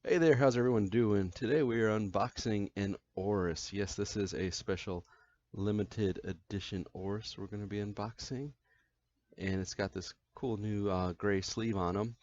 Hey there, how's everyone doing? Today we are unboxing an Oris. Yes, this is a special limited edition Oris we're going to be unboxing. And it's got this cool new gray sleeve on them.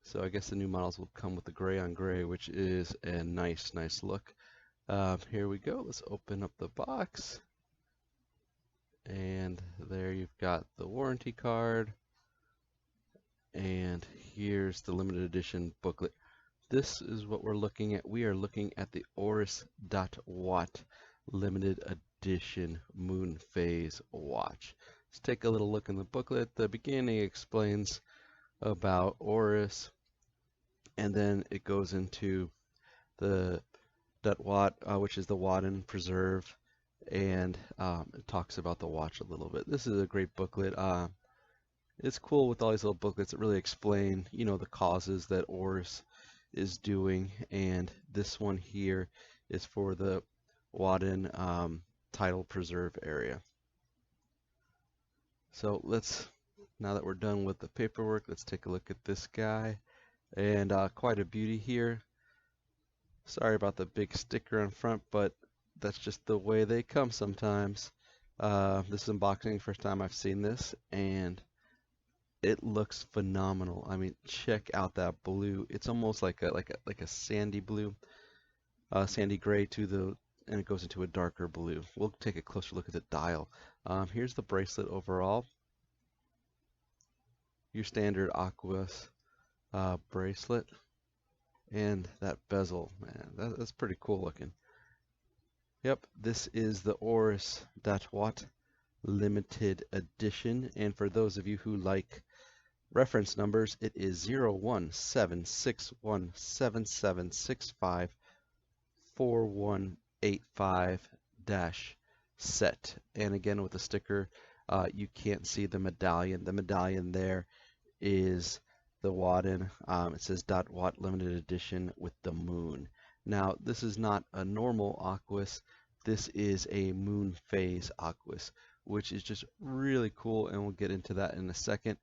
So I guess the new models will come with the gray on gray, which is a nice look. Here we go. Let's open up the box. And there you've got the warranty card. And here's the limited edition booklet. This is what we're looking at. We are looking at the Oris Dat Watt limited edition moon phase watch. Let's take a little look in the booklet. The beginning explains about Oris, and then it goes into the Dat Watt, which is the Wadden Preserve, and it talks about the watch a little bit. This is a great booklet. It's cool with all these little booklets that really explain, the causes that Oris is doing, and this one here is for the Wadden Tidal Preserve area. So now that we're done with the paperwork, let's take a look at this guy, and quite a beauty here. Sorry about the big sticker on front, but that's just the way they come sometimes. This is unboxing, first time I've seen this, and it looks phenomenal. I mean, check out that blue. It's almost like a sandy blue, sandy gray and it goes into a darker blue. We'll take a closer look at the dial. Here's the bracelet overall. Your standard Aquis bracelet, and that bezel, man, that's pretty cool looking. Yep, this is the Oris Dat Watt limited edition, and for those of you who like reference numbers, it is 0176177654185-set. And again, with the sticker, you can't see the medallion. The medallion there is the Wadden. It says Dot Watt limited edition with the moon. Now, this is not a normal Aquis. This is a moon phase Aquis, which is just really cool, and we'll get into that in a second.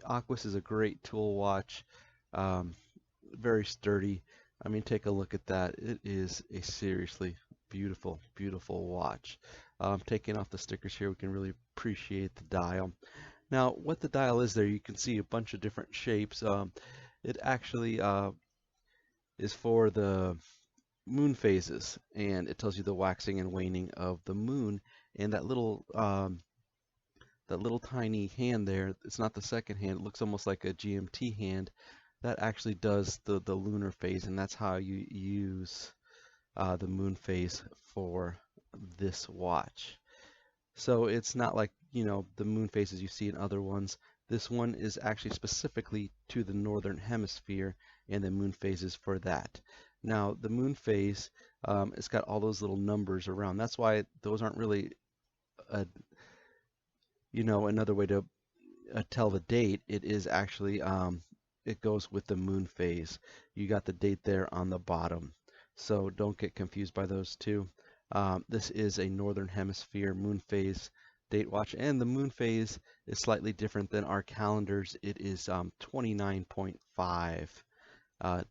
Aquis is a great tool watch, very sturdy. I mean, take a look at that. It is a seriously beautiful watch. Taking off the stickers here, we can really appreciate the dial. Now, what the dial is there, you can see a bunch of different shapes. It actually is for the moon phases, and it tells you the waxing and waning of the moon, and that little tiny hand there, it's not the second hand, it looks almost like a GMT hand. That actually does the lunar phase, and that's how you use the moon phase for this watch. So it's not like, the moon phases you see in other ones. This one is actually specifically to the northern hemisphere, and the moon phases for that. Now, the moon phase, it's got all those little numbers around. That's why those aren't really a another way to tell the date. It is actually, it goes with the moon phase. You got the date there on the bottom. So don't get confused by those two. This is a northern hemisphere moon phase date watch, and the moon phase is slightly different than our calendars. It is 29.5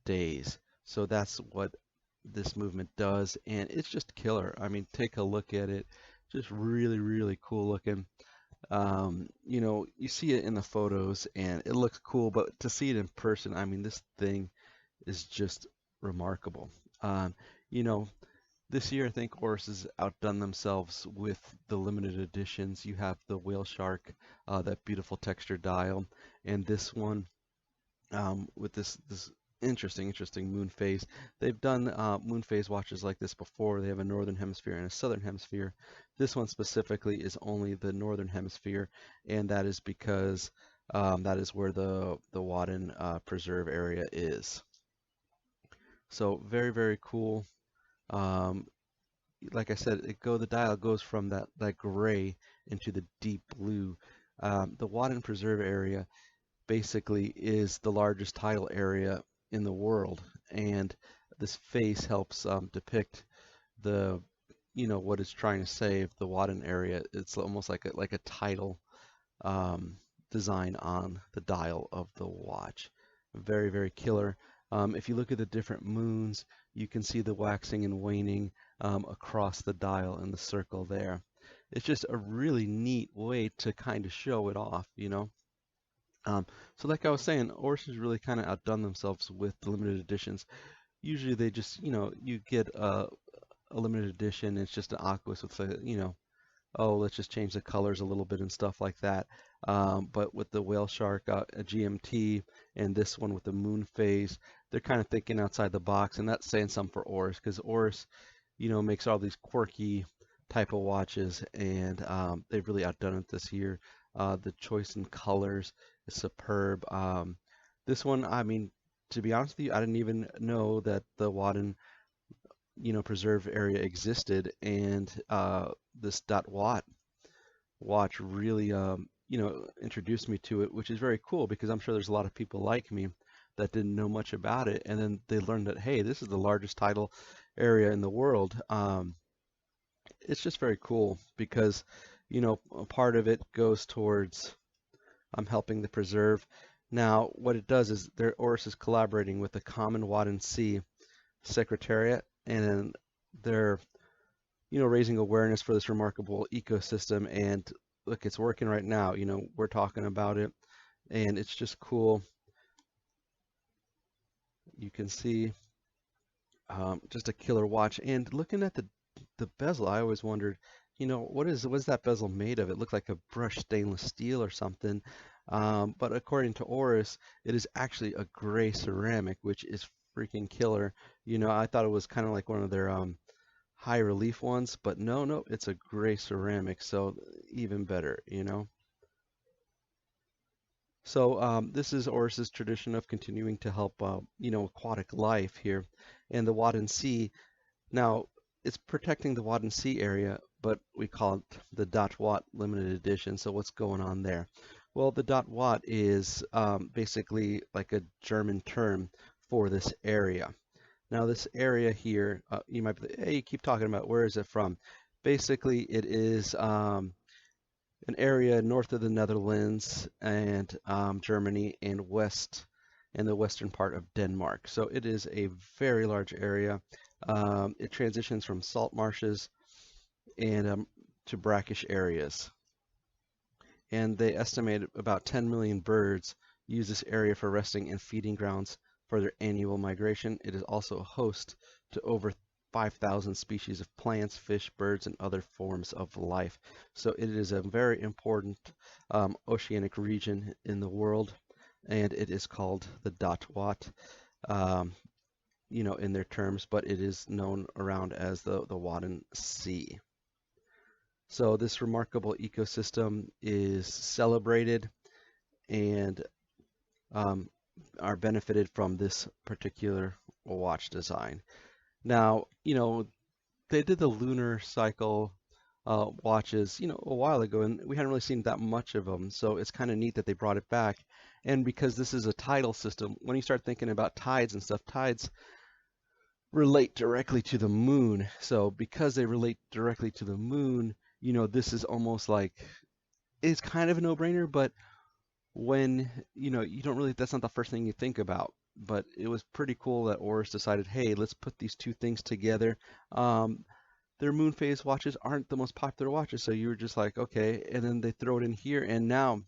days. So that's what this movement does, and it's just killer. I mean, take a look at it. Just really cool looking. You see it in the photos and it looks cool, but to see it in person, I mean, this thing is just remarkable. Um, you know, this year I think Oris has outdone themselves with the limited editions. You have the whale shark, that beautiful texture dial, and this one with this interesting moon phase. They've done moon phase watches like this before. They have a northern hemisphere and a southern hemisphere. This one specifically is only the northern hemisphere, and that is because that is where the Wadden Preserve area is. So very cool. Um, like I said, the dial goes from that gray into the deep blue. The Wadden Preserve area basically is the largest tidal area in the world, and this face helps depict the what it's trying to say of the Wadden area. It's almost like a tidal design on the dial of the watch. Very killer. If you look at the different moons, you can see the waxing and waning across the dial in the circle there. It's just a really neat way to kind of show it off, you know. Um, so like I was saying, Oris has really kind of outdone themselves with the limited editions. Usually they just, you know, you get a limited edition, it's just an Aquis with a, you know, oh, let's just change the colors a little bit and stuff like that. But with the whale shark, a GMT, and this one with the moon phase, they're kind of thinking outside the box, and that's saying something for Oris, because Oris, you know, makes all these quirky type of watches, and they've really outdone it this year. The choice in colors is superb. This one, I mean, to be honest with you, I didn't even know that the Wadden, you know, preserve area existed, and this Dot Watt watch really, you know, introduced me to it, which is very cool because I'm sure there's a lot of people like me that didn't know much about it, and then they learned that, hey, this is the largest tidal area in the world. It's just very cool because, you know, a part of it goes towards helping the preserve. Now, what it does is Oris is collaborating with the Common Wadden Sea Secretariat, and they're, you know, raising awareness for this remarkable ecosystem. And look, it's working right now. You know, we're talking about it, and it's just cool. You can see just a killer watch. And looking at the bezel, I always wondered, you know, what's that bezel made of? It looked like a brushed stainless steel or something. But according to Oris, it is actually a gray ceramic, which is freaking killer. You know, I thought it was kind of like one of their high relief ones, but no, it's a gray ceramic, so even better, you know. So this is Oris's tradition of continuing to help, you know, aquatic life here, and the Wadden Sea. Now, it's protecting the Wadden Sea area, but we call it the Dot Watt limited edition. So what's going on there? Well, the Dot Watt is basically like a German term for this area. Now, this area here, you might be, hey, you keep talking about where is it from? Basically, it is an area north of the Netherlands and Germany and west in the western part of Denmark. So it is a very large area. It transitions from salt marshes and to brackish areas. And they estimate about 10 million birds use this area for resting and feeding grounds for their annual migration. It is also a host to over 5,000 species of plants, fish, birds, and other forms of life. So it is a very important oceanic region in the world, and it is called the Dot Watt, you know, in their terms, but it is known around as the Wadden Sea. So this remarkable ecosystem is celebrated and are benefited from this particular watch design. Now, you know, they did the lunar cycle watches, you know, a while ago, and we hadn't really seen that much of them. So it's kind of neat that they brought it back. And because this is a tidal system, when you start thinking about tides and stuff, tides relate directly to the moon. So because they relate directly to the moon, you know, this is almost like, it's kind of a no-brainer, but when, you know, you don't really, that's not the first thing you think about. But it was pretty cool that Oris decided, hey, let's put these two things together. Their moon phase watches aren't the most popular watches, so you were just like, okay, and then they throw it in here, and now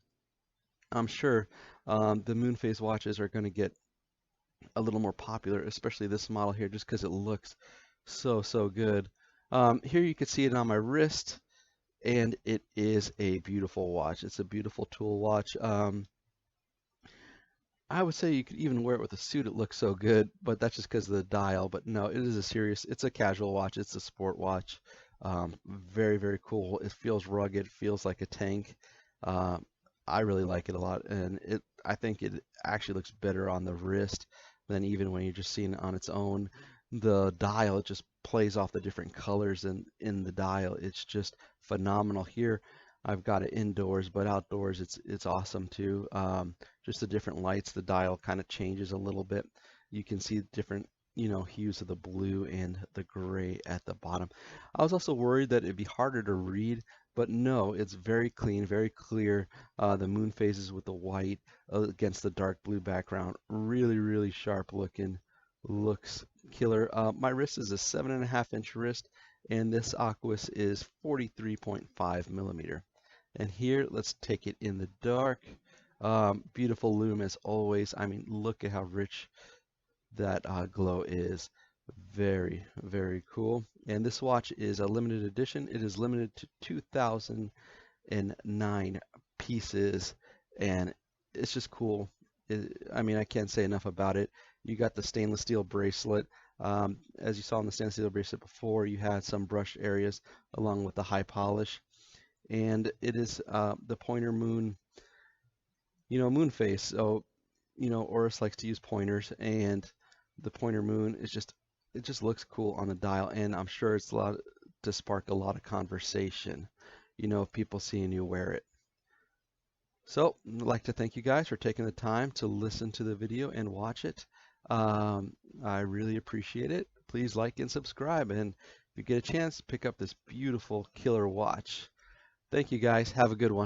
I'm sure the moon phase watches are going to get a little more popular, especially this model here, just because it looks so good. Here you can see it on my wrist, and it is a beautiful watch. It's a beautiful tool watch. I would say you could even wear it with a suit. It looks so good, but that's just because of the dial. But no, it is it's a casual watch. It's a sport watch. Very cool. It feels rugged, feels like a tank. Uh, I really like it a lot, and I think it actually looks better on the wrist than even when you're just seeing it on its own. The dial, it just plays off the different colors in the dial. It's just phenomenal. Here, I've got it indoors, but outdoors, it's awesome too. Just the different lights, the dial kind of changes a little bit. You can see different, you know, hues of the blue and the gray at the bottom. I was also worried that it'd be harder to read, but no, it's very clean, very clear. The moon phases with the white against the dark blue background. Really really sharp looking, looks killer. My wrist is a 7.5-inch wrist, and this Aquis is 43.5 millimeter. And here, let's take it in the dark. Beautiful lume as always. I mean, look at how rich that glow is. Very, very cool. And this watch is a limited edition. It is limited to 2,009 pieces, and it's just cool. I mean, I can't say enough about it. You got the stainless steel bracelet. As you saw in the stainless steel bracelet before, you had some brush areas along with the high polish. And it is the pointer moon, moon face. So, Oris likes to use pointers, and the pointer moon is it just looks cool on the dial, and I'm sure it's to spark a lot of conversation, people seeing you wear it. So I'd like to thank you guys for taking the time to listen to the video and watch it. I really appreciate it. Please like and subscribe, and if you get a chance, pick up this beautiful killer watch. Thank you guys. Have a good one.